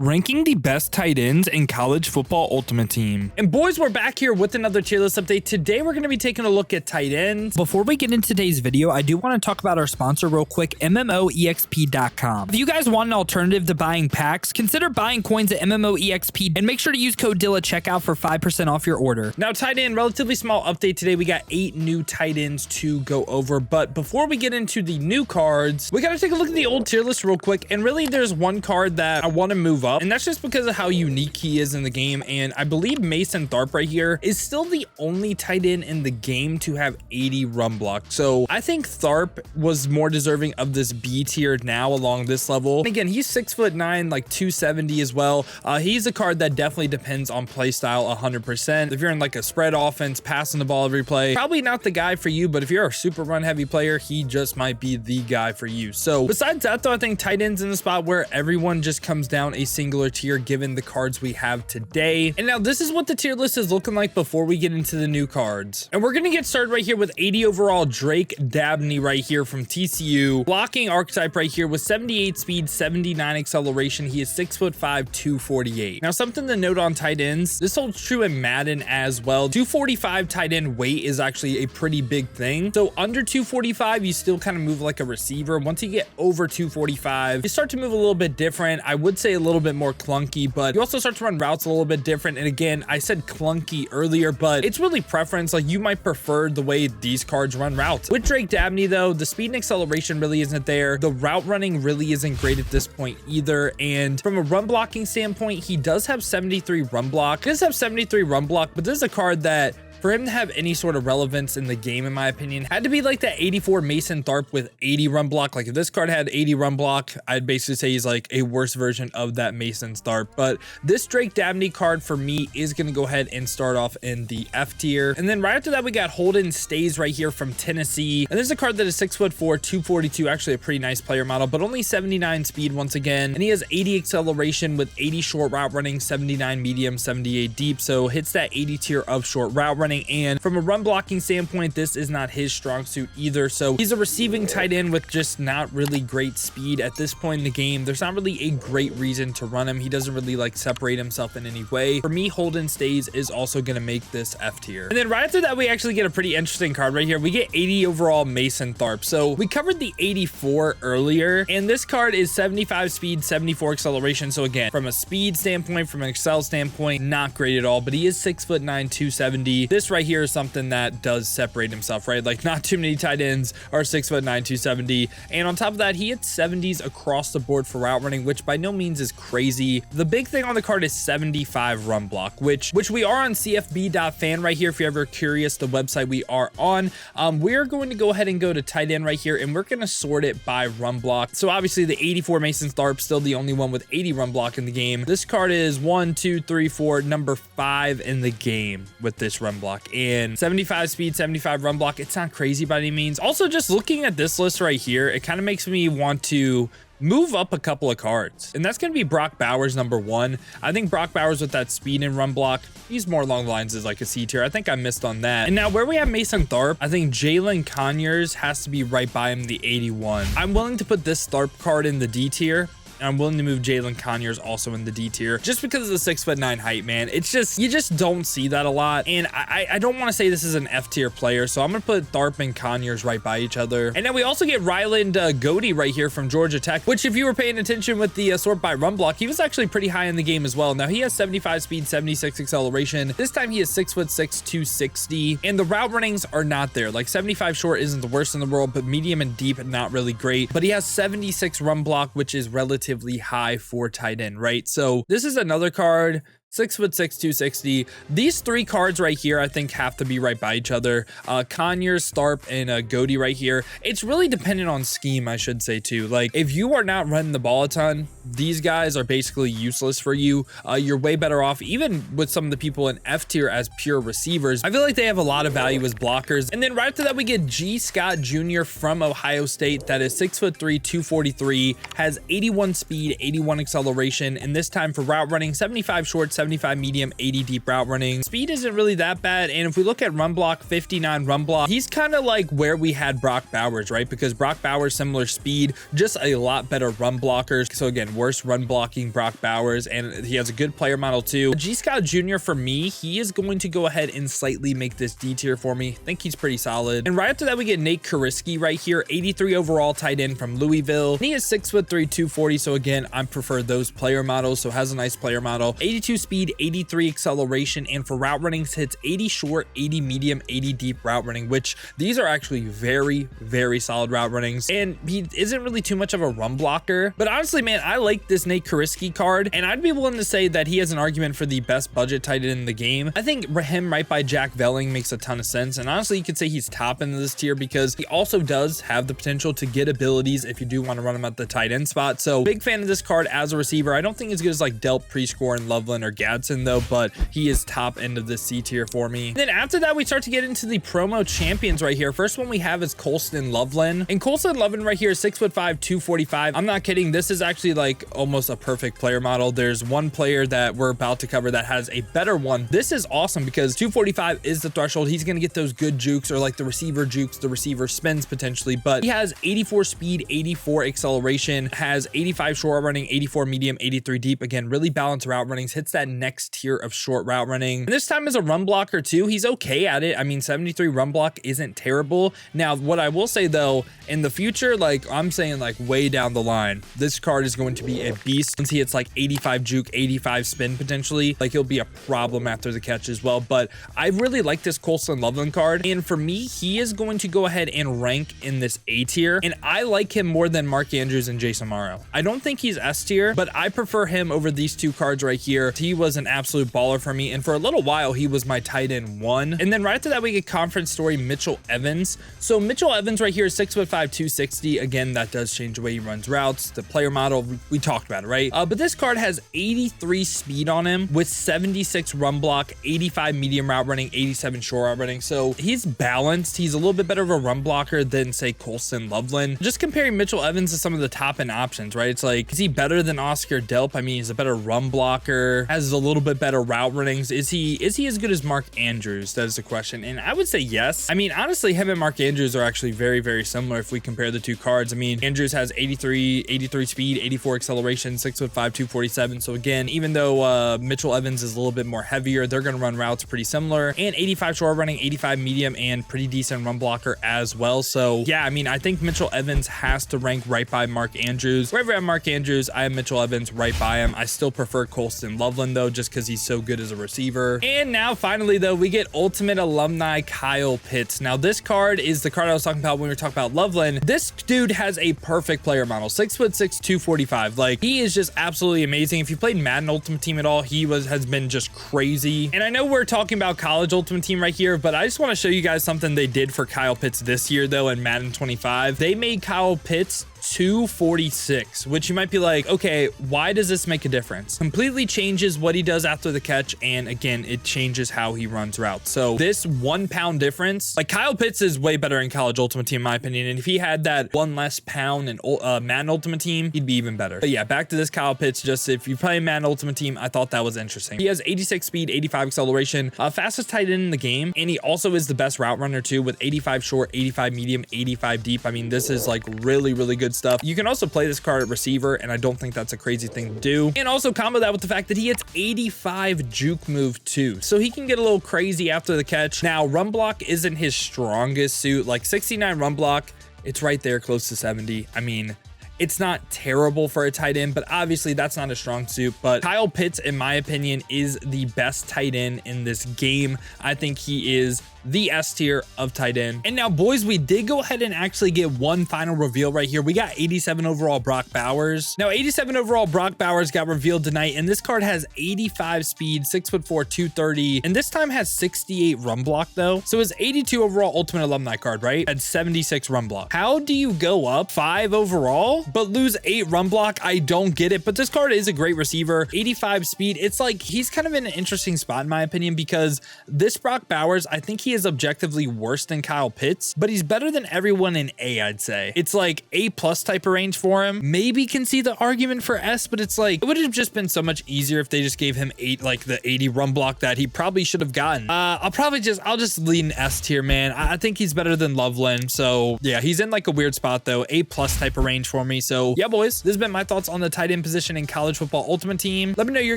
ranking the best tight ends in college football ultimate team. And boys, we're back here with another tier list update. Today we're going to be taking a look at tight ends. Before we get into today's video, I do want to talk about our sponsor real quick, MMOEXP.com. If you guys want an alternative to buying packs, consider buying coins at MMOEXP and make sure to use code DILL at checkout for 5% off your order. Now, tight end, relatively small update today. We got 8 new tight ends to go over, but before we get into the new cards, we got to take a look at the old tier list real quick. And really, there's one card that I want to move up, and that's just because of how unique he is in the game. And I believe Mason Tharp right here is still the only tight end in the game to have 80 run block. So I think Tharp was more deserving of this B tier now along this level. And again, he's 6'9", like 270 as well. He's a card that definitely depends on play style 100%. If you're in like a spread offense, passing the ball every play, probably not the guy for you. But if you're a super run heavy player, he just might be the guy for you. So besides that though, I think tight ends in the spot where everyone just comes down a singular tier given the cards we have today. And now this is what the tier list is looking like before we get into the new cards. And we're going to get started right here with 80 overall Drake Dabney right here from TCU. Blocking archetype right here with 78 speed, 79 acceleration. He is 6'5", 248. Now something to note on tight ends, this holds true in Madden as well. 245 tight end weight is actually a pretty big thing. So under 245, you still kind of move like a receiver. Once you get over 245, you start to move a little bit different. I would say a little bit more clunky, but you also start to run routes a little bit different. And again, I said clunky earlier, but it's really preference. Like you might prefer the way these cards run routes. With Drake Dabney though, the speed and acceleration really isn't there. The route running really isn't great at this point either. And from a run blocking standpoint, he does have 73 run block. He does have 73 run block, but this is a card that for him to have any sort of relevance in the game, in my opinion, had to be like that 84 Mason Tharp with 80 run block. Like if this card had 80 run block, I'd basically say he's like a worse version of that Mason Tharp. But this Drake Dabney card for me is going to go ahead and start off in the F tier. And then right after that, we got Holden Stays right here from Tennessee. And this is a card that is 6'4", 242, actually a pretty nice player model, but only 79 speed once again. And he has 80 acceleration with 80 short route running, 79 medium, 78 deep. So hits that 80 tier of short route running. And from a run blocking standpoint, this is not his strong suit either. So he's a receiving tight end with just not really great speed at this point in the game. There's not really a great reason to run him. He doesn't really like separate himself in any way. For me, Holden Stays is also going to make this F tier. And then right after that, we actually get a pretty interesting card right here. We get 80 overall Mason Tharp. So we covered the 84 earlier, and this card is 75 speed, 74 acceleration. So again, from a speed standpoint, from an excel standpoint, not great at all, but he is 6'9", 270. This right here is something that does separate himself, right? Like not too many tight ends are 6'9", 270. And on top of that, he hits 70s across the board for route running, which by no means is crazy. The big thing on the card is 75 run block, which we are on cfb.fan right here. If you're ever curious, the website we are on, we're going to go ahead and go to tight end right here, and we're going to sort it by run block. So obviously the 84 Mason Tharp, still the only one with 80 run block in the game. This card is 1, 2, 3, 4, number 5 in the game with this run block. And 75 speed, 75 run block. It's not crazy by any means. Also, just looking at this list right here, it kind of makes me want to move up a couple of cards, and that's going to be Brock Bowers number 1. I think Brock Bowers with that speed and run block, he's more along the lines as like a C tier. I think I missed on that. And now where we have Mason Tharp, I think Jalen Conyers has to be right by him, the 81. I'm willing to put this Tharp card in the D tier. And I'm willing to move Jalen Conyers also in the D tier just because of the 6'9" height, man. It's just, you just don't see that a lot. And I don't want to say this is an F tier player, so I'm going to put Tharp and Conyers right by each other. And then we also get Ryland Goody right here from Georgia Tech, which if you were paying attention with the sort by run block, he was actually pretty high in the game as well. Now he has 75 speed, 76 acceleration. This time he is 6'6", 260. And the route runnings are not there. Like 75 short isn't the worst in the world, but medium and deep, not really great. But he has 76 run block, which is relatively high for tight end, right? So this is another card, 6'6", 260. These 3 cards right here, I think, have to be right by each other. Conyers, Tharp, and Goody right here. It's really dependent on scheme, I should say, too. Like, if you are not running the ball a ton, these guys are basically useless for you. You're way better off, even with some of the people in F tier as pure receivers. I feel like they have a lot of value as blockers. And then right after that, we get G. Scott Jr. from Ohio State. That is 6'3", 243, has 81 speed, 81 acceleration, and this time for route running, 75 short, 75 medium, 80 deep route running. Speed isn't really that bad. And if we look at run block, 59 run block, he's kind of like where we had Brock Bowers, right? Because Brock Bowers, similar speed, just a lot better run blockers. So again, worse run blocking Brock Bowers, and he has a good player model too. G Scott Jr. for me, he is going to go ahead and slightly make this D tier for me. I think he's pretty solid. And right after that, we get Nate Kariski right here, 83 overall tight end from Louisville. And he is 6'3", 240. So again, I prefer those player models. So has a nice player model, 82 speed, 83 acceleration, and for route runnings, hits 80 short, 80 medium, 80 deep route running, which these are actually very, very solid route runnings. And he isn't really too much of a run blocker, but honestly, man, I like this Nate Kariski card, and I'd be willing to say that he has an argument for the best budget tight end in the game. I think him right by Jack Velling makes a ton of sense, and honestly, you could say he's top in this tier because he also does have the potential to get abilities if you do want to run him at the tight end spot. So big fan of this card as a receiver. I don't think as good as like Delp, Prescore, and Lovelin or Gadsden though, but he is top end of this C tier for me. And then after that, we start to get into the promo champions right here. First one we have is Collin Lovelin, and Collin Lovelin right here is 6'5", 245. I'm not kidding. This is actually like almost a perfect player model. There's one player that we're about to cover that has a better one. This is awesome because 245 is the threshold. He's going to get those good jukes, or like the receiver jukes, the receiver spins potentially, but he has 84 speed, 84 acceleration, has 85 short running, 84 medium, 83 deep. Again, really balanced route runnings, hits that next tier of short route running. And this time as a run blocker too, he's okay at it. I mean, 73 run block isn't terrible. Now, what I will say though, in the future, like I'm saying like way down the line, this card is going to be a beast. Once he hits like 85 juke, 85 spin potentially, like he'll be a problem after the catch as well. But I really like this Collin Lovelin card, and for me, he is going to go ahead and rank in this A tier, and I like him more than Mark Andrews and Jason Morrow. I don't think he's S tier, but I prefer him over these two cards right here. He was an absolute baller for me, and for a little while he was my tight end 1. And then right after that, we get conference story Mitchell Evans. So Mitchell Evans right here is 6'5", 260. Again, that does change the way he runs routes. The player model, we talked about it, right? But this card has 83 speed on him with 76 run block, 85 medium route running, 87 short route running. So he's balanced. He's a little bit better of a run blocker than say Collin Lovelin. Just comparing Mitchell Evans to some of the top end options, right? It's like, is he better than Oscar Delp? I mean, he's a better run blocker, has a little bit better route runnings. Is he as good as Mark Andrews? That is the question. And I would say yes. I mean, honestly, him and Mark Andrews are actually very, very similar if we compare the two cards. I mean, Andrews has 83 speed, 84 acceleration, 6'5", 247. So again, even though Mitchell Evans is a little bit more heavier, they're going to run routes pretty similar, and 85 short running, 85 medium, and pretty decent run blocker as well. So yeah, I mean, I think Mitchell Evans has to rank right by Mark Andrews. Wherever I have Mark Andrews, I have Mitchell Evans right by him. I still prefer Collin Lovelin though, just because he's so good as a receiver. And now finally though, we get Ultimate Alumni Kyle Pitts. Now this card is the card I was talking about when we were talking about Lovelin. This dude has a perfect player model, 6'6", 245. Like, he is just absolutely amazing. If you played Madden Ultimate Team at all, he has been just crazy. And I know we're talking about college Ultimate Team right here, but I just want to show you guys something they did for Kyle Pitts this year though in Madden 25. They made Kyle Pitts 246, which you might be like, okay, why does this make a difference? Completely changes what he does after the catch, and again, it changes how he runs routes. So this 1 pound difference, like Kyle Pitts is way better in college Ultimate Team in my opinion, and if he had that 1 less pound in Madden Ultimate Team, he'd be even better. But yeah, back to this Kyle Pitts. Just if you play Madden Ultimate Team, I thought that was interesting. He has 86 speed, 85 acceleration, fastest tight end in the game, and he also is the best route runner too, with 85 short, 85 medium, 85 deep. I mean, this is like really, really good stuff. You can also play this card at receiver, and I don't think that's a crazy thing to do. And also combo that with the fact that he hits 85 juke move too, so he can get a little crazy after the catch. Now, run block isn't his strongest suit. Like 69 run block, it's right there close to 70. I mean, it's not terrible for a tight end, but obviously that's not a strong suit. But Kyle Pitts, in my opinion, is the best tight end in this game. I think he is the S tier of tight end. And now, boys, we did go ahead and actually get one final reveal right here. We got 87 overall Brock Bowers. Now, 87 overall Brock Bowers got revealed tonight, and this card has 85 speed, 6'4", 230, and this time has 68 run block though. So his 82 overall Ultimate Alumni card, right, had 76 run block. How do you go up 5 overall but lose 8 run block? I don't get it, but this card is a great receiver. 85 speed. It's like he's kind of in an interesting spot in my opinion, because this Brock Bowers, I think he is objectively worse than Kyle Pitts, but he's better than everyone in A, I'd say. It's like A+ type of range for him. Maybe can see the argument for S, but it's like, it would have just been so much easier if they just gave him 8, like the 80 run block that he probably should have gotten. I'll just lead an S tier, man. I think he's better than Lovelin. So yeah, he's in like a weird spot though. A+ type of range for me. So yeah, boys, this has been my thoughts on the tight end position in college football ultimate team. Let me know your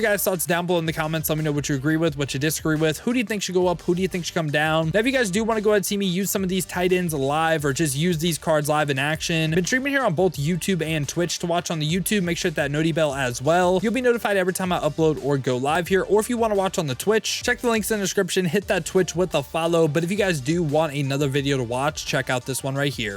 guys' thoughts down below in the comments. Let me know what you agree with, what you disagree with. Who do you think should go up? Who do you think should come down? Now, if you guys do want to go ahead and see me use some of these tight ends live or just use these cards live in action, I've been streaming here on both YouTube and Twitch. To watch on the YouTube, make sure to hit that noti bell as well. You'll be notified every time I upload or go live here. Or if you want to watch on the Twitch, check the links in the description, hit that Twitch with a follow. But if you guys do want another video to watch, check out this one right here.